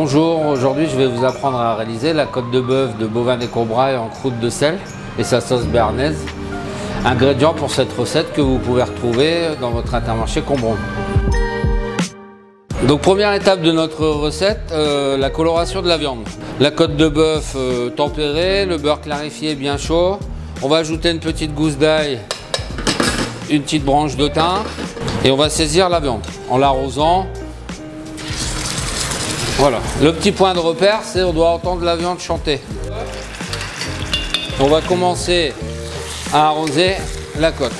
Bonjour, aujourd'hui je vais vous apprendre à réaliser la côte de bœuf de bovin des Courbrailles en croûte de sel et sa sauce béarnaise. Ingrédients pour cette recette que vous pouvez retrouver dans votre Intermarché Combron. Donc première étape de notre recette, la coloration de la viande. La côte de bœuf tempérée, le beurre clarifié bien chaud. On va ajouter une petite gousse d'ail, une petite branche de thym et on va saisir la viande en l'arrosant. Voilà, le petit point de repère, c'est on doit entendre la viande chanter. On va commencer à arroser la côte.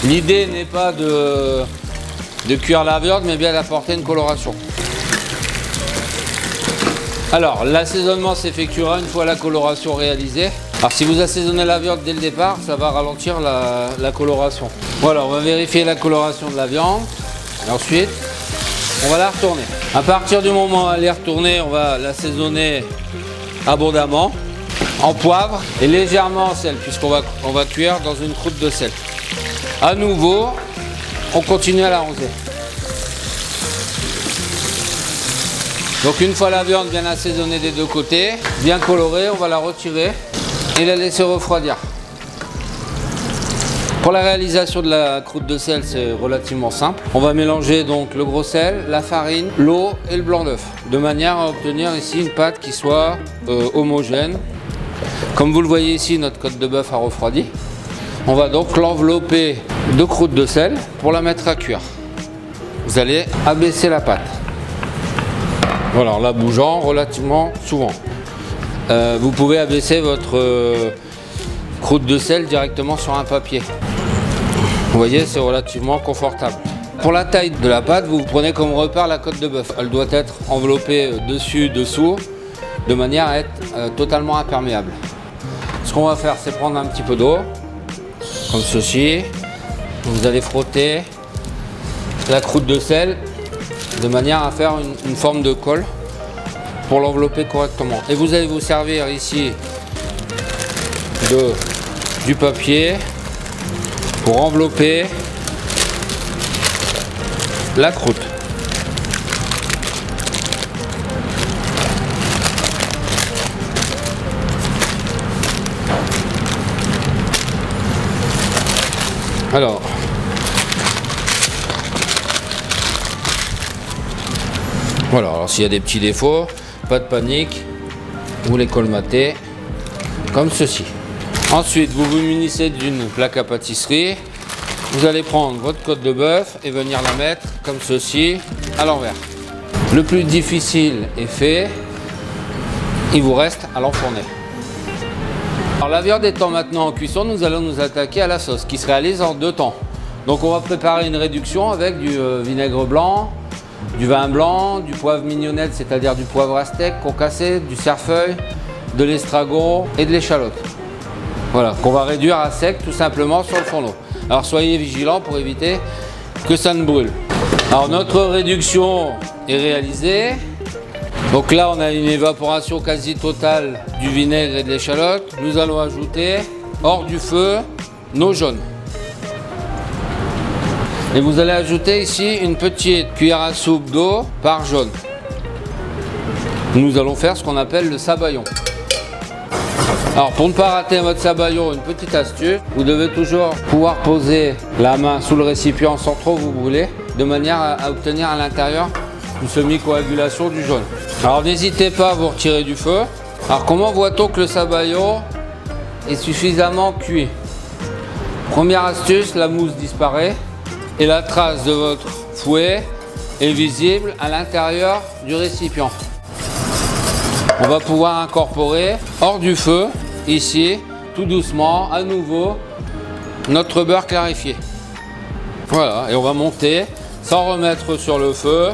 L'idée n'est pas de cuire la viande, mais bien d'apporter une coloration. Alors, l'assaisonnement s'effectuera une fois la coloration réalisée. Alors, si vous assaisonnez la viande dès le départ, ça va ralentir la coloration. Voilà, on va vérifier la coloration de la viande. Et ensuite, on va la retourner. À partir du moment où elle est retournée, on va l'assaisonner abondamment en poivre et légèrement en sel, puisqu'on va cuire dans une croûte de sel. À nouveau, on continue à l'arroser. Donc une fois la viande bien assaisonnée des deux côtés, bien colorée, on va la retirer et la laisser refroidir. Pour la réalisation de la croûte de sel, c'est relativement simple. On va mélanger donc le gros sel, la farine, l'eau et le blanc d'œuf, de manière à obtenir ici une pâte qui soit homogène. Comme vous le voyez ici, notre côte de bœuf a refroidi. On va donc l'envelopper de croûte de sel pour la mettre à cuire. Vous allez abaisser la pâte. Voilà, en la bougeant relativement souvent. Vous pouvez abaisser votre croûte de sel directement sur un papier. Vous voyez, c'est relativement confortable. Pour la taille de la pâte, vous prenez comme repère la côte de bœuf. Elle doit être enveloppée dessus, dessous, de manière à être totalement imperméable. Ce qu'on va faire, c'est prendre un petit peu d'eau, comme ceci. Vous allez frotter la croûte de sel de manière à faire une forme de colle pour l'envelopper correctement. Et vous allez vous servir ici du papier pour envelopper la croûte. Alors, voilà, alors s'il y a des petits défauts, pas de panique, vous les colmatez comme ceci. Ensuite, vous vous munissez d'une plaque à pâtisserie. Vous allez prendre votre côte de bœuf et venir la mettre comme ceci à l'envers. Le plus difficile est fait. Il vous reste à l'enfourner. Alors la viande étant maintenant en cuisson, nous allons nous attaquer à la sauce qui se réalise en deux temps. Donc on va préparer une réduction avec du vinaigre blanc, du vin blanc, du poivre mignonnette, c'est-à-dire du poivre à steak concassé, du cerfeuil, de l'estragon et de l'échalote. Voilà, qu'on va réduire à sec tout simplement sur le fourneau. Alors soyez vigilants pour éviter que ça ne brûle. Alors notre réduction est réalisée. Donc là on a une évaporation quasi totale du vinaigre et de l'échalote. Nous allons ajouter hors du feu nos jaunes. Et vous allez ajouter ici une petite cuillère à soupe d'eau par jaune. Nous allons faire ce qu'on appelle le sabayon. Alors pour ne pas rater votre sabayon, une petite astuce, vous devez toujours pouvoir poser la main sous le récipient sans trop vous brûler, de manière à obtenir à l'intérieur une semi-coagulation du jaune. Alors n'hésitez pas à vous retirer du feu. Alors comment voit-on que le sabayon est suffisamment cuit? Première astuce, la mousse disparaît et la trace de votre fouet est visible à l'intérieur du récipient. On va pouvoir incorporer hors du feu, ici, tout doucement, à nouveau, notre beurre clarifié. Voilà, et on va monter, sans remettre sur le feu,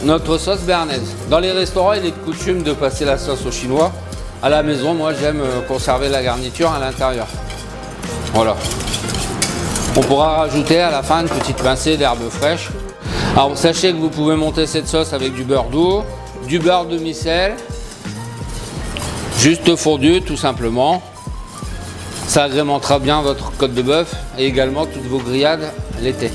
notre sauce béarnaise. Dans les restaurants, il est de coutume de passer la sauce au chinois. À la maison, moi, j'aime conserver la garniture à l'intérieur. Voilà. On pourra rajouter à la fin une petite pincée d'herbes fraîches. Alors, sachez que vous pouvez monter cette sauce avec du beurre doux, du beurre demi-sel, juste fondu tout simplement. Ça agrémentera bien votre côte de bœuf et également toutes vos grillades l'été.